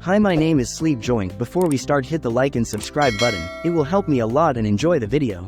Hi, my name is Sleep Joint. Before we start, hit the like and subscribe button, it will help me a lot, and enjoy the video.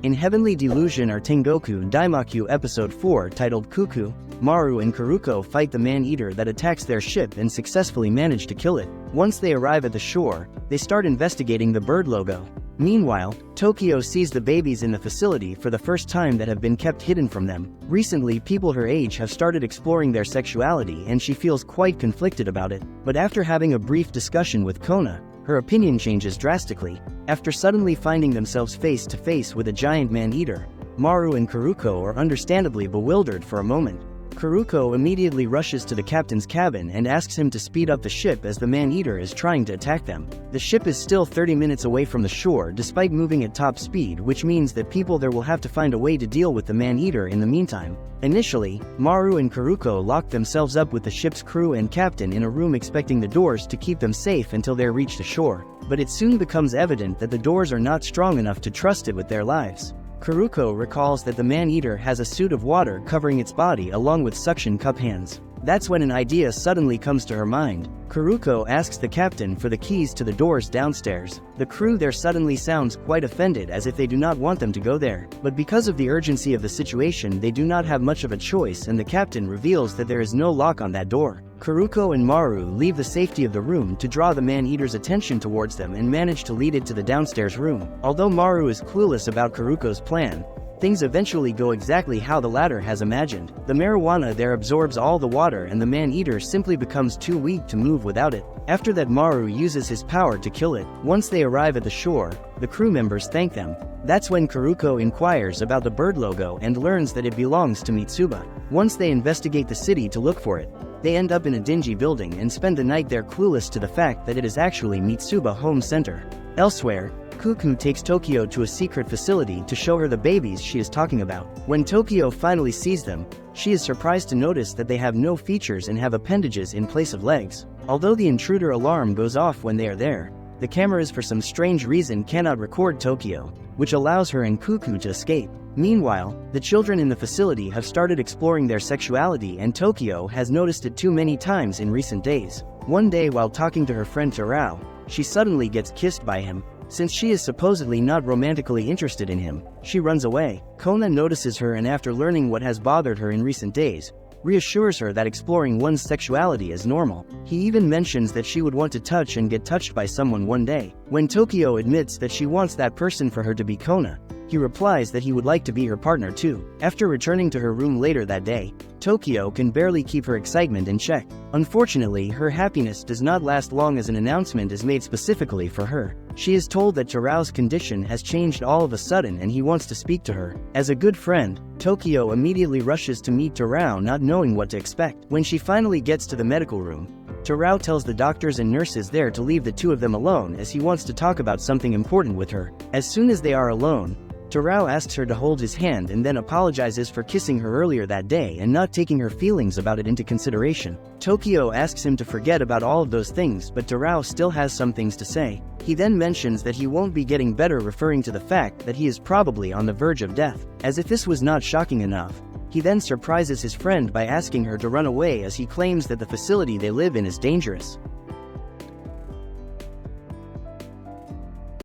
In Heavenly Delusion or Tengoku Daimakyou episode 4 titled Cuckoo, Maru and Kuruko fight the man-eater that attacks their ship and successfully manage to kill it. Once they arrive at the shore, they start investigating the bird logo. Meanwhile, Tokyo sees the babies in the facility for the first time that have been kept hidden from them. Recently, people her age have started exploring their sexuality and she feels quite conflicted about it. But after having a brief discussion with Kona, her opinion changes drastically. After suddenly finding themselves face to face with a giant man-eater, Maru and Kuruko are understandably bewildered for a moment. Kuruko immediately rushes to the captain's cabin and asks him to speed up the ship as the man-eater is trying to attack them. The ship is still 30 minutes away from the shore despite moving at top speed, which means that people there will have to find a way to deal with the man-eater in the meantime. Initially, Maru and Kuruko lock themselves up with the ship's crew and captain in a room, expecting the doors to keep them safe until they reach the shore. But it soon becomes evident that the doors are not strong enough to trust it with their lives. Kuruko recalls that the man-eater has a suit of water covering its body along with suction cup hands. That's when an idea suddenly comes to her mind. Kuruko asks the captain for the keys to the doors downstairs. The crew there suddenly sounds quite offended, as if they do not want them to go there. But because of the urgency of the situation, they do not have much of a choice, and the captain reveals that there is no lock on that door. Kuruko and Maru leave the safety of the room to draw the man-eater's attention towards them and manage to lead it to the downstairs room. Although Maru is clueless about Kuruko's plan, things eventually go exactly how the latter has imagined. The marijuana there absorbs all the water and the man-eater simply becomes too weak to move without it. After that, Maru uses his power to kill it. Once they arrive at the shore, the crew members thank them. That's when Kuruko inquires about the bird logo and learns that it belongs to Mitsuba. Once they investigate the city to look for it, they end up in a dingy building and spend the night there, clueless to the fact that it is actually Mitsuba Home Center. Elsewhere, Cuckoo takes Tokyo to a secret facility to show her the babies she is talking about. When Tokyo finally sees them, she is surprised to notice that they have no features and have appendages in place of legs. Although the intruder alarm goes off when they are there, the cameras for some strange reason cannot record Tokyo, which allows her and Cuckoo to escape. Meanwhile, the children in the facility have started exploring their sexuality, and Tokyo has noticed it too many times in recent days. One day, while talking to her friend Terao, she suddenly gets kissed by him. Since she is supposedly not romantically interested in him, she runs away. Kona notices her and, after learning what has bothered her in recent days, reassures her that exploring one's sexuality is normal. He even mentions that she would want to touch and get touched by someone one day. When Tokyo admits that she wants that person for her to be Kona, he replies that he would like to be her partner too. After returning to her room later that day, Tokyo can barely keep her excitement in check. Unfortunately, her happiness does not last long, as an announcement is made specifically for her. She is told that Terao's condition has changed all of a sudden and he wants to speak to her. As a good friend, Tokyo immediately rushes to meet Terao, not knowing what to expect. When she finally gets to the medical room, Terao tells the doctors and nurses there to leave the two of them alone, as he wants to talk about something important with her. As soon as they are alone, Terao asks her to hold his hand and then apologizes for kissing her earlier that day and not taking her feelings about it into consideration. Tokyo asks him to forget about all of those things, but Terao still has some things to say. He then mentions that he won't be getting better, referring to the fact that he is probably on the verge of death. As if this was not shocking enough, he then surprises his friend by asking her to run away, as he claims that the facility they live in is dangerous.